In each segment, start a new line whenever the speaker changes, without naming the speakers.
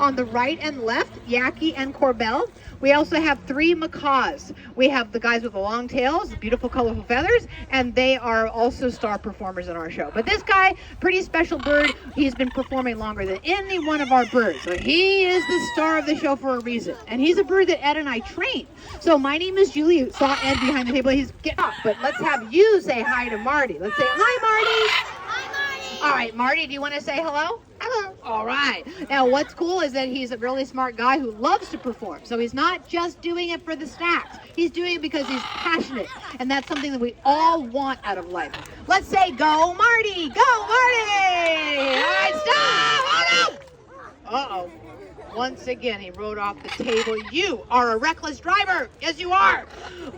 on the right and left, Yaki and Corbell. We also have 3 macaws. We have the guys with the long tails, beautiful colorful feathers, and they are also star performers in our show. But this guy, pretty special bird, he's been performing longer than any one of our birds. So he is the star of the show for a reason. And he's a bird that Ed and I train. So my name is Julie. You saw Ed behind the table. He's getting up. But let's have you say hi to Marty. Let's say hi, Marty. All right, Marty, do you want to say hello? Hello. All right. Now, what's cool is that he's a really smart guy who loves to perform. So he's not just doing it for the snacks. He's doing it because he's passionate. And that's something that we all want out of life. Let's say, go, Marty. Go, Marty. All right, stop. Oh, no. Uh-oh. Once again, he rode off the table. You are a reckless driver. Yes, you are.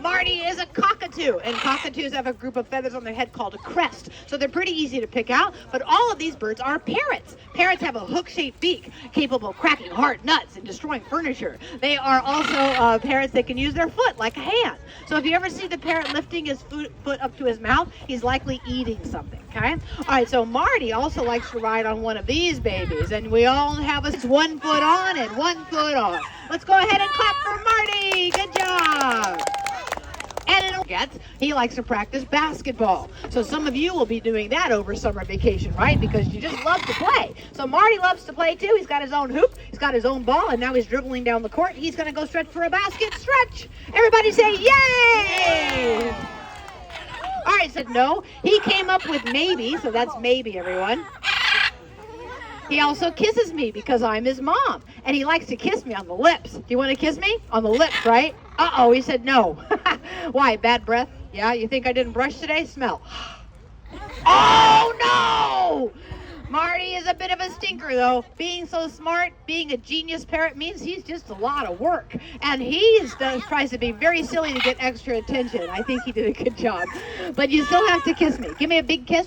Marty is a cockatoo, and cockatoos have a group of feathers on their head called a crest, so they're pretty easy to pick out, but all of these birds are parrots. Parrots have a hook-shaped beak, capable of cracking hard nuts and destroying furniture. They are also parrots that can use their foot like a hand. So if you ever see the parrot lifting his foot up to his mouth, he's likely eating something, okay? All right, so Marty also likes to ride on one of these babies, and we all have us 1 foot on and 1 foot on. Let's go ahead and clap for Marty. Good job. And he likes to practice basketball. So some of you will be doing that over summer vacation, right? Because you just love to play. So Marty loves to play too. He's got his own hoop. He's got his own ball. And now he's dribbling down the court. He's going to go stretch for a basket. Stretch. Everybody say yay. All right, said no. He came up with maybe. So that's maybe, everyone. He also kisses me because I'm his mom. And he likes to kiss me on the lips. Do you want to kiss me? On the lips, right? Uh-oh, he said no. Why, bad breath? Yeah, you think I didn't brush today? Smell. Oh, no! Marty is a bit of a stinker, though. Being so smart, being a genius parrot means he's just a lot of work. And he tries to be very silly to get extra attention. I think he did a good job. But you still have to kiss me. Give me a big kiss.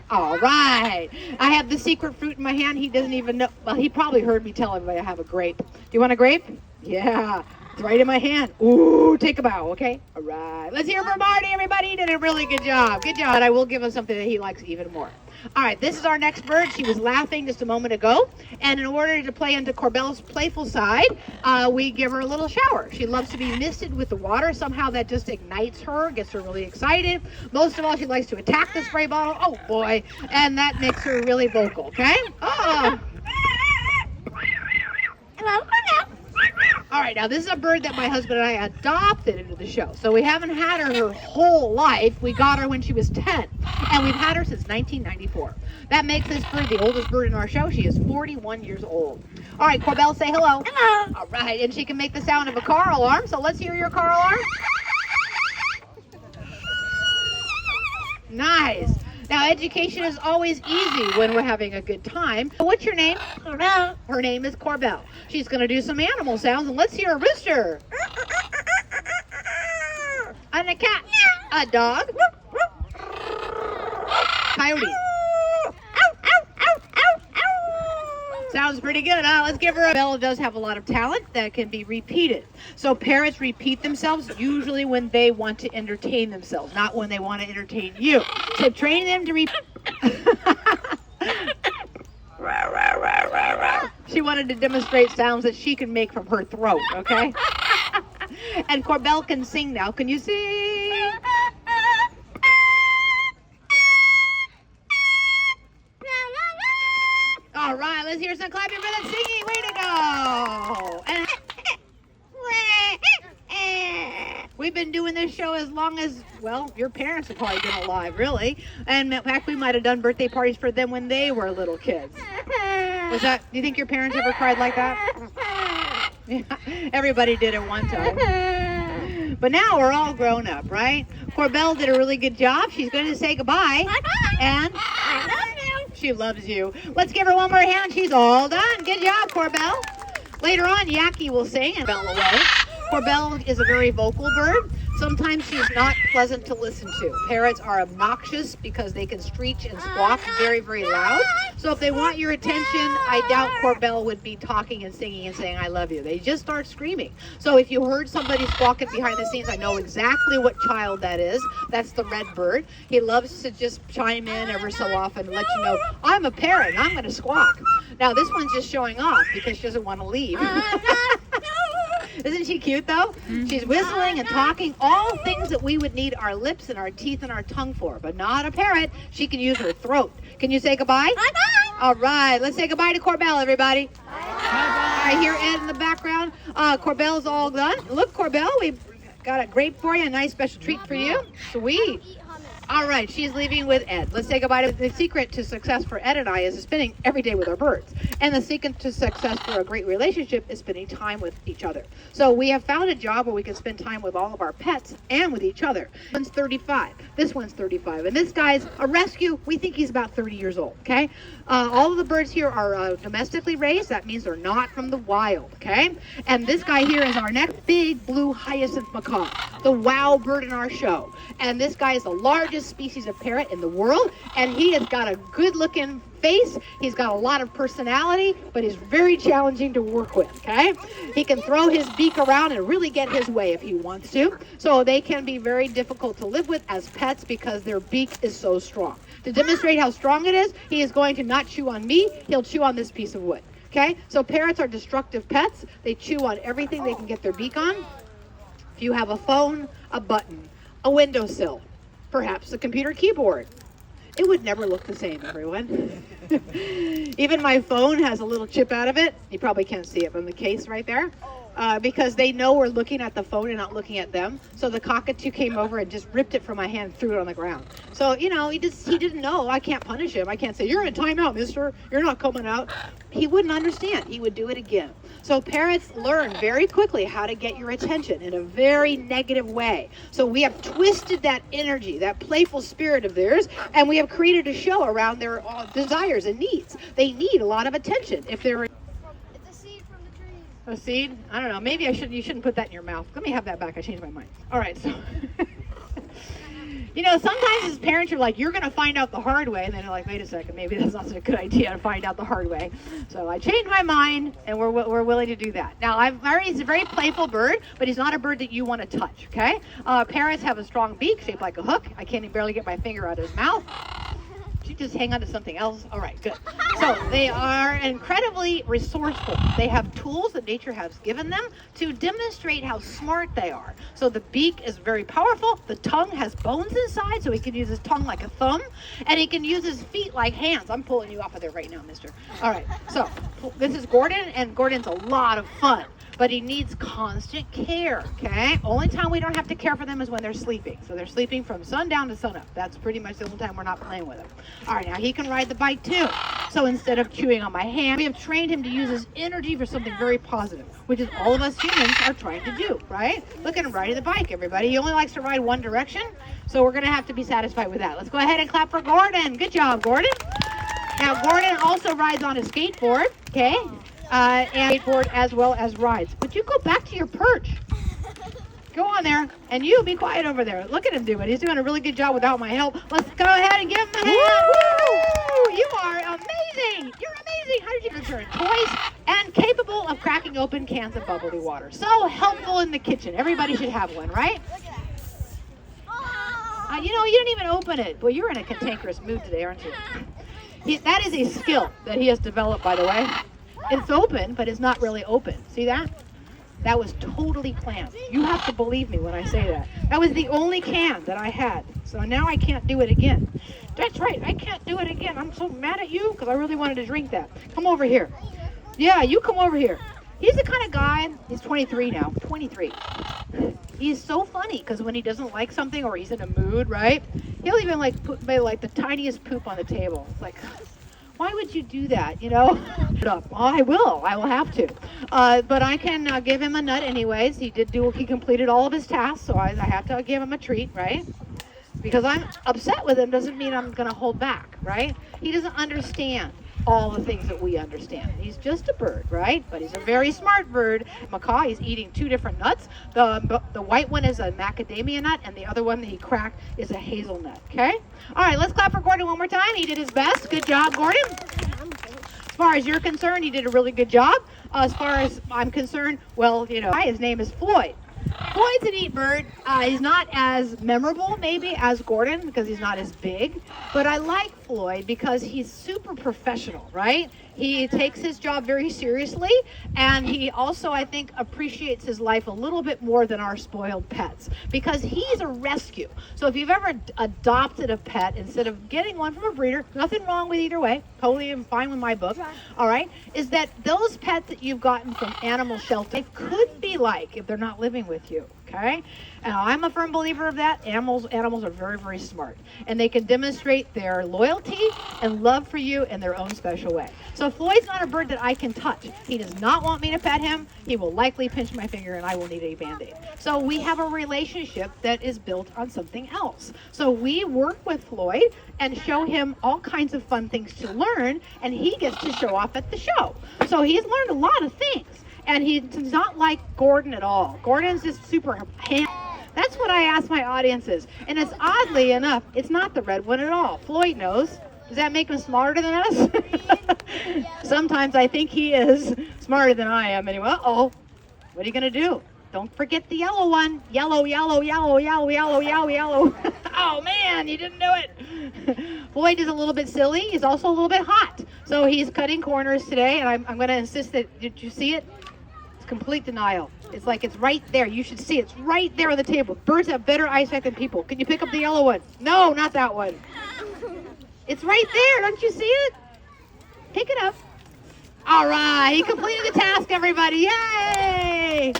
All right. I have the secret fruit in my hand. He doesn't even know. Well, he probably heard me tell everybody I have a grape. Do you want a grape? Yeah. It's right in my hand. Ooh, take a bow, okay? All right. Let's hear from Marty, everybody. He did a really good job. Good job. And I will give him something that he likes even more. All right, this is our next bird. She was laughing just a moment ago. And in order to play into Corbell's playful side, we give her a little shower. She loves to be misted with the water. Somehow that just ignites her, gets her really excited. Most of all, she likes to attack the spray bottle. Oh, boy. And that makes her really vocal, okay? Oh. All right, now this is a bird that my husband and I adopted into the show. So we haven't had her whole life. We got her when she was 10, and we've had her since 1994. That makes this bird the oldest bird in our show. She is 41 years old. All right, Corbell, say hello. Hello. All right, and she can make the sound of a car alarm, so let's hear your car alarm. Nice. Now, education is always easy when we're having a good time. What's your name? Corbell. Her name is Corbell. She's going to do some animal sounds, and let's hear a rooster. And a cat. A dog. Coyote. Sounds pretty good, huh? Let's give her a... Bella does have a lot of talent that can be repeated. So parrots repeat themselves usually when they want to entertain themselves, not when they want to entertain you. So train them to repeat. She wanted to demonstrate sounds that she can make from her throat, okay? And Corbell can sing now. Can you sing? All right, let's hear some clapping for that singing. Way to go. And we've been doing this show as long as, well, your parents have probably been alive, really. And in fact, we might have done birthday parties for them when they were little kids. Do you think your parents ever cried like that? Yeah, everybody did at one time. But now we're all grown up, right? Corbell did a really good job. She's going to say goodbye. Bye-bye. And I love you. She loves you. Let's give her one more hand. She's all done. Good job, Corbell. Later on, Yaki will sing and bell away. Corbell is a very vocal bird, Sometimes she's not pleasant to listen to. Parrots are obnoxious because they can screech and squawk very, very loud. So if they want your attention, I doubt Corbell would be talking and singing and saying, I love you. They just start screaming. So if you heard somebody squawking behind the scenes, I know exactly what child that is. That's the red bird. He loves to just chime in every so often and let you know, I'm a parrot and I'm going to squawk. Now this one's just showing off because she doesn't want to leave. Isn't she cute though? She's whistling and talking, all things that we would need our lips and our teeth and our tongue for, but not a parrot. She can use her throat. Can you say goodbye? Bye-bye. All right, let's say goodbye to Corbell, everybody. Bye-bye. I hear Ed in the background. Corbell's all done. Look, Corbell, we've got a grape for you, a nice special treat for you. Sweet. All right, she's leaving with Ed. Let's say goodbye. The secret to success for Ed and I is spending every day with our birds. And the secret to success for a great relationship is spending time with each other. So we have found a job where we can spend time with all of our pets and with each other. This one's 35. This one's 35. And this guy's a rescue. We think he's about 30 years old, okay? All of the birds here are domestically raised. That means they're not from the wild, okay? And this guy here is our next big blue hyacinth macaw, the wow bird in our show. And this guy is the largest species of parrot in the world, and he has got a good-looking face. He's got a lot of personality, but he's very challenging to work with, okay? He can throw his beak around and really get his way if he wants to. So they can be very difficult to live with as pets because their beak is so strong. To demonstrate how strong it is, he is going to not chew on me, he'll chew on this piece of wood, okay? So parrots are destructive pets. They chew on everything they can get their beak on. If you have a phone, a button, a windowsill, perhaps a computer keyboard, it would never look the same, everyone. Even my phone has a little chip out of it. You probably can't see it from the case right there. Because they know we're looking at the phone and not looking at them. So the cockatoo came over and just ripped it from my hand and threw it on the ground. So, you know, he didn't know. I can't punish him. I can't say, you're in timeout, mister. You're not coming out. He wouldn't understand. He would do it again. So parrots learn very quickly how to get your attention in a very negative way. So we have twisted that energy, that playful spirit of theirs, and we have created a show around their desires and needs. They need a lot of attention. If they're a seed? I don't know. Maybe you shouldn't put that in your mouth. Let me have that back. I changed my mind. All right, so you know, sometimes as parents you're like, you're going to find out the hard way, and then you're like, wait a second, maybe that's not such a good idea to find out the hard way. So I changed my mind, and we're willing to do that. Now, he's a very playful bird, but he's not a bird that you want to touch, okay? Parrots have a strong beak shaped like a hook. I can't barely get my finger out of his mouth. You just hang on to something else. All right, good. So they are incredibly resourceful. They have tools that nature has given them to demonstrate how smart they are. So the beak is very powerful. The tongue has bones inside, so he can use his tongue like a thumb, and he can use his feet like hands. I'm pulling you off of there right now, mister. All right, so this is Gordon, and Gordon's a lot of fun. But he needs constant care, okay? Only time we don't have to care for them is when they're sleeping. So they're sleeping from sundown to sunup. That's pretty much the only time we're not playing with him. All right, now he can ride the bike too. So instead of chewing on my hand, we have trained him to use his energy for something very positive, which is all of us humans are trying to do, right? Look at him riding the bike, everybody. He only likes to ride one direction, so we're gonna have to be satisfied with that. Let's go ahead and clap for Gordon. Good job, Gordon. Now, Gordon also rides on a skateboard, okay? And skateboard as well as rides. Would you go back to your perch? Go on there, and you be quiet over there. Look at him do it. He's doing a really good job without my help. Let's go ahead and give him a hand. Woo! You are amazing. You're amazing. How did you return toys and capable of cracking open cans of bubbly water? So helpful in the kitchen. Everybody should have one, right? You know, you didn't even open it. Boy, you're in a cantankerous mood today, aren't you? That is a skill that he has developed, by the way. It's open, but it's not really open. See that? That was totally planned. You have to believe me when I say that. That was the only can that I had. So now I can't do it again. That's right. I can't do it again. I'm so mad at you because I really wanted to drink that. Come over here. Yeah, you come over here. He's the kind of guy, he's 23 now, 23. He's so funny because when he doesn't like something or he's in a mood, right? He'll even put the tiniest poop on the table. It's like, why would you do that, you know? Oh, I will have to. But I can give him a nut anyways. He completed all of his tasks, so I have to give him a treat, right? Because I'm upset with him doesn't mean I'm gonna hold back, right? He doesn't understand all the things that we understand. He's just a bird, right? But he's a very smart bird. Macaw, he's eating 2 different nuts. The white one is a macadamia nut, and the other one that he cracked is a hazelnut, okay? All right, let's clap for Gordon one more time. He did his best. Good job, Gordon. As far as you're concerned, he did a really good job. As far as I'm concerned, well, you know, his name is Floyd. Floyd's a neat bird. He's not as memorable maybe as Gordon because he's not as big, but I like Floyd because he's super professional, right? He takes his job very seriously, and he also, I think, appreciates his life a little bit more than our spoiled pets because he's a rescue. So if you've ever adopted a pet instead of getting one from a breeder, nothing wrong with either way, totally fine with my book, all right, is that those pets that you've gotten from animal shelter could be like if they're not living with you, okay? And I'm a firm believer of that. Animals are very, very smart, and they can demonstrate their loyalty and love for you in their own special way. So Floyd's not a bird that I can touch. He does not want me to pet him. He will likely pinch my finger and I will need a Band-Aid. So we have a relationship that is built on something else. So we work with Floyd and show him all kinds of fun things to learn, and he gets to show off at the show. So he's learned a lot of things, and he's not like Gordon at all. Gordon's just super ham. That's what I ask my audiences. And it's oddly enough, it's not the red one at all. Floyd knows. Does that make him smarter than us? Sometimes I think he is smarter than I am anyway. Uh-oh, what are you gonna do? Don't forget the yellow one. Yellow, yellow, yellow, yellow, yellow, yellow, yellow. Oh man, you didn't do it. Floyd is a little bit silly. He's also a little bit hot. So he's cutting corners today, and I'm gonna insist that, did you see it? It's complete denial. It's like it's right there. You should see it. It's right there on the table. Birds have better eyesight than people. Can you pick up the yellow one? No, not that one. It's right there. Don't you see it? Pick it up. All right. He completed the task, everybody. Yay!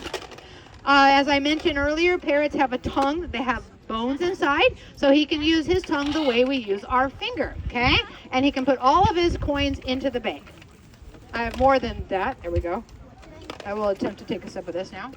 As I mentioned earlier, parrots have a tongue. They have bones inside. So he can use his tongue the way we use our finger, okay? And he can put all of his coins into the bank. I have more than that. There we go. I will attempt to take a sip of this now.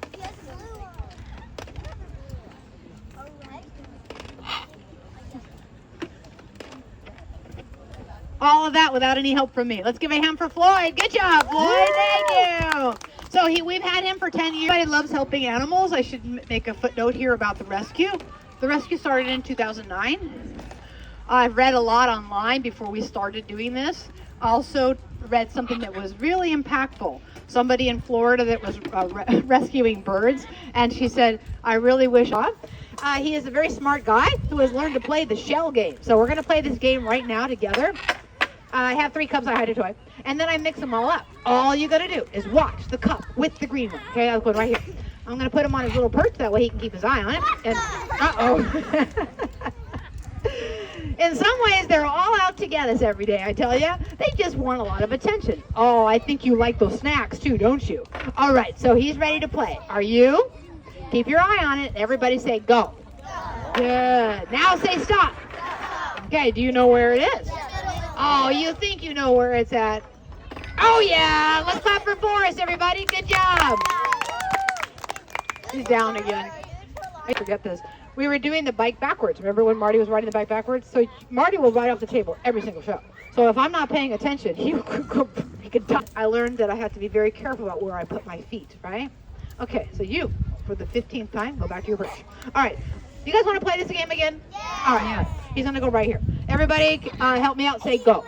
All of that without any help from me. Let's give a hand for Floyd. Good job, Floyd. Thank you. So we've had him for 10 years. He loves helping animals. I should make a footnote here about the rescue. The rescue started in 2009. I've read a lot online before we started doing this. Also read something that was really impactful. Somebody in Florida that was rescuing birds, and she said, I really wish he is a very smart guy who has learned to play the shell game. So we're going to play this game right now together. I have 3 cups I hide a toy, and then I mix them all up. All you got to do is watch the cup with the green one. Okay, I'll put it right here. I'm going to put him on his little perch, that way he can keep his eye on it. And uh-oh. In some ways, they're all out together every day, I tell you. They just want a lot of attention. Oh, I think you like those snacks too, don't you? All right, so he's ready to play. Are you? Keep your eye on it. Everybody say go. Good. Now say stop. Okay, do you know where it is? Oh, you think you know where it's at. Oh, yeah. Let's clap for Forrest, everybody. Good job. He's down again. I forget this. We were doing the bike backwards. Remember when Marty was riding the bike backwards? So Marty will ride off the table every single show. So if I'm not paying attention, he could die. I learned that I have to be very careful about where I put my feet, right? Okay, so you, for the 15th time, go back to your perch. All right. You guys want to play this game again? Yeah. All right, yeah. He's going to go right here. Everybody help me out. Say go.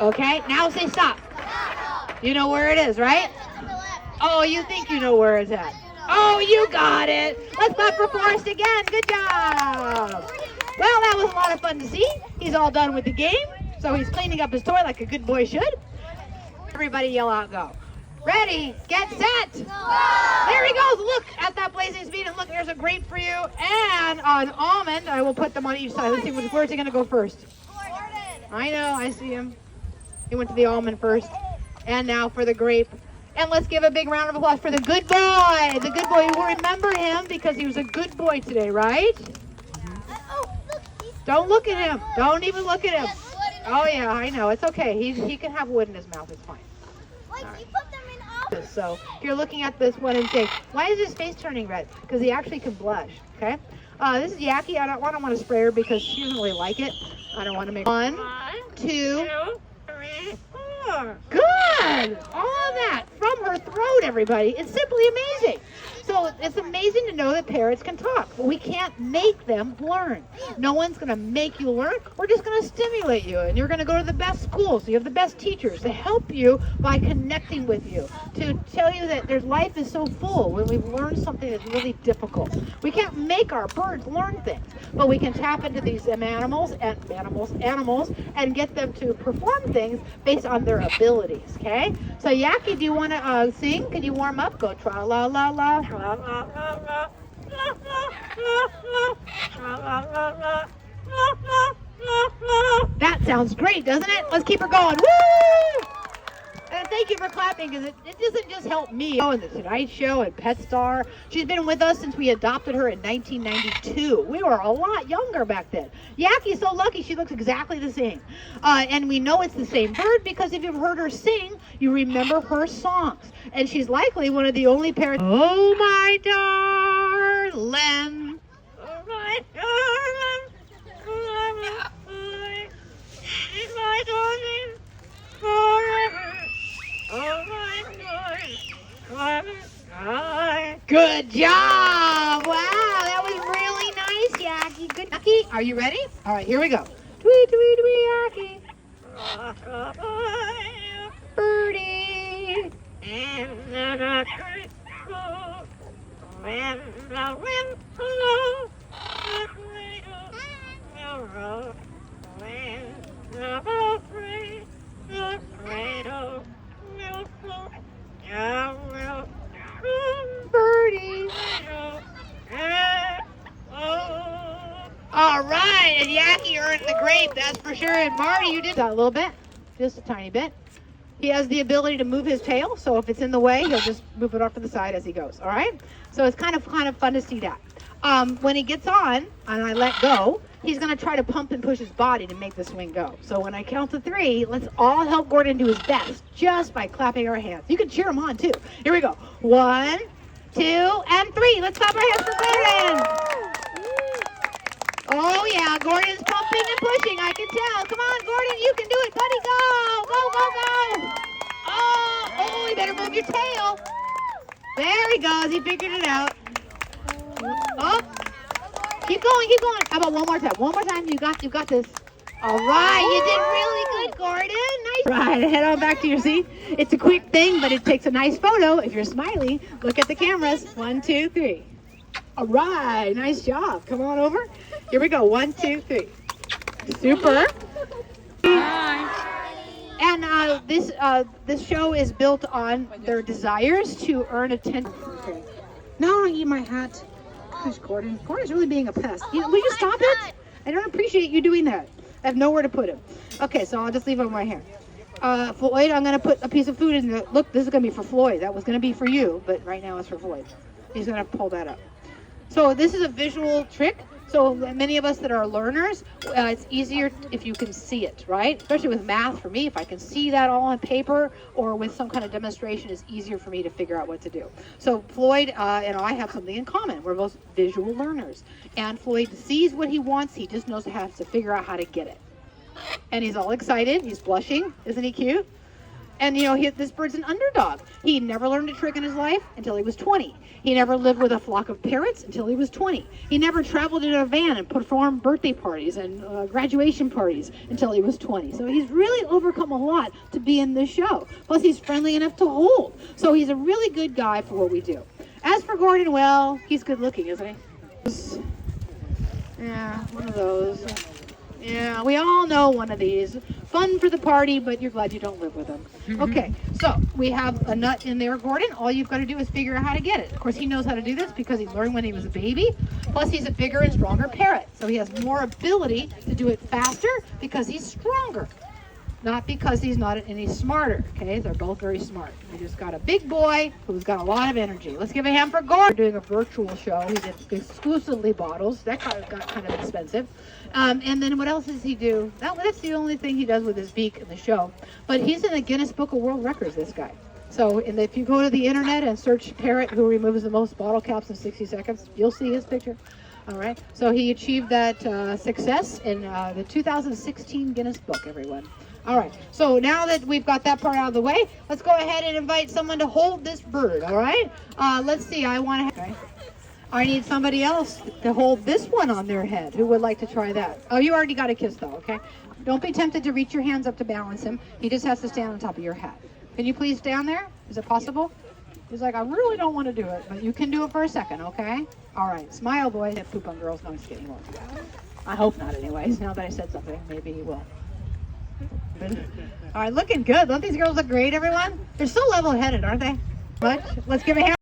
Okay, now say stop. You know where it is, right? Oh, you think you know where it's at. Oh, you got it. Let's clap for Forrest again. Good job. Well, that was a lot of fun to see. He's all done with the game. So he's cleaning up his toy like a good boy should. Everybody yell out go. Ready, get set. There he goes. Look at that blazing speed. And look, there's a grape for you and an almond. I will put them on each side. Let's see, where's he going to go first? I know, I see him. He went to the almond first. And now for the grape. And let's give a big round of applause for the good boy. The good boy. You will remember him because he was a good boy today, right? Don't look at him. Don't even look at him. Oh, yeah, I know. It's okay. He can have wood in his mouth. It's fine.
Like, you put them in office.
So if you're looking at this one and say, why is his face turning red? Because he actually can blush, okay? This is Yaki. I don't want to spray her because she doesn't really like it. I don't want to make 1, 2, 3, 4. Good. All of that from her throat, everybody. It's simply amazing. So it's amazing to know that parrots can talk, but we can't make them learn. No one's going to make you learn. We're just going to stimulate you, and you're going to go to the best schools. So you have the best teachers to help you by connecting with you, to tell you that their life is so full when we've learned something that's really difficult. We can't make our birds learn things, but we can tap into these animals and get them to perform things based on their abilities, okay? So Yaki, do you want to sing? Can you warm up? Go tra-la-la-la. That sounds great, doesn't it? Let's keep her going. Woo! And thank you for clapping, because it doesn't just help me. Oh, and The Tonight Show and Pet Star. She's been with us since we adopted her in 1992. We were a lot younger back then. Yaki's so lucky she looks exactly the same. And we know it's the same bird because if you've heard her sing, you remember her songs. And she's likely one of the only parrots. Oh, my darling. Oh, my darling. She's my darling forever. Oh my God. Good job. Wow, that was really nice, Yaki. Good. Yaki, are you ready? All right, here we go. Tweet, tweet, tweet, Yaki. Birdie. And the tree when the wind blows, the cradle will roll. When the boat breaks, the cradle will float. Birdie. All right, and Yaki earned the grape, that's for sure. And Marty, you did that a little bit, just a tiny bit. He has the ability to move his tail, so if it's in the way, he'll just move it off to the side as he goes. All right, so it's kind of fun to see that. When he gets on and I let go, he's going to try to pump and push his body to make the swing go. So when I count to 3, let's all help Gordon do his best just by clapping our hands. You can cheer him on too. Here we go. 1, 2, and 3. Let's clap our hands for Gordon. Oh yeah, Gordon's pumping and pushing. I can tell. Come on, Gordon, you can do it, buddy. Go, go, go, go. Oh, you better move your tail. There he goes. He figured it out. Oh, keep going, keep going. How about one more time? One more time. You got this. All right, you did really good, Gordon. Nice. Right, head on back to your seat. It's a quick thing, but it takes a nice photo. If you're smiling, look at the cameras. 1, 2, 3. All right, nice job. Come on over. Here we go. 1, 2, 3. Super. And this show is built on their desires to earn attention. Okay. No, I eat my hat. Gosh, Gordon. Gordon's really being a pest. Will you stop it? I don't appreciate you doing that. I have nowhere to put him. Okay, so I'll just leave him right here. Floyd, I'm going to put a piece of food in the... Look, this is going to be for Floyd. That was going to be for you, but right now it's for Floyd. He's going to pull that up. So this is a visual trick. So many of us that are learners, it's easier if you can see it, right? Especially with math, for me, if I can see that all on paper or with some kind of demonstration, it's easier for me to figure out what to do. So Floyd and I have something in common. We're both visual learners. And Floyd sees what he wants. He just knows how to figure out how to get it. And he's all excited. He's blushing. Isn't he cute? And, you know, this bird's an underdog. He never learned a trick in his life until he was 20. He never lived with a flock of parrots until he was 20. He never traveled in a van and performed birthday parties and graduation parties until he was 20. So he's really overcome a lot to be in this show. Plus, he's friendly enough to hold. So he's a really good guy for what we do. As for Gordon, well, he's good looking, isn't he? Yeah, one of those. Yeah, we all know one of these. Fun for the party, but you're glad you don't live with them. Okay, so we have a nut in there, Gordon. All you've got to do is figure out how to get it. Of course, he knows how to do this because he learned when he was a baby. Plus, he's a bigger and stronger parrot. So he has more ability to do it faster because he's stronger. Not because he's not any smarter, okay? They're both very smart. We just got a big boy who's got a lot of energy. Let's give a hand for Gordon. We're doing a virtual show. He did exclusively bottles. That got kind of expensive. And then what else does he do? That's the only thing he does with his beak in the show. But he's in the Guinness Book of World Records, this guy. So if you go to the internet and search parrot who removes the most bottle caps in 60 seconds, you'll see his picture. All right. So he achieved that success in the 2016 Guinness Book, everyone. All right. So now that we've got that part out of the way, let's go ahead and invite someone to hold this bird. All right. Let's see. I need somebody else to hold this one on their head. Who would like to try that? Oh, you already got a kiss though. Okay. Don't be tempted to reach your hands up to balance him. He just has to stand on top of your head. Can you please stand there? Is it possible? He's like, I really don't want to do it, but you can do it for a second, okay? All right, smile, boy. Hit poop on girls. No, I'm just kidding. He won't. I hope not, anyways. Now that I said something, maybe he will. All right, looking good. Don't these girls look great, everyone? They're so level-headed, aren't they? But let's give a hand.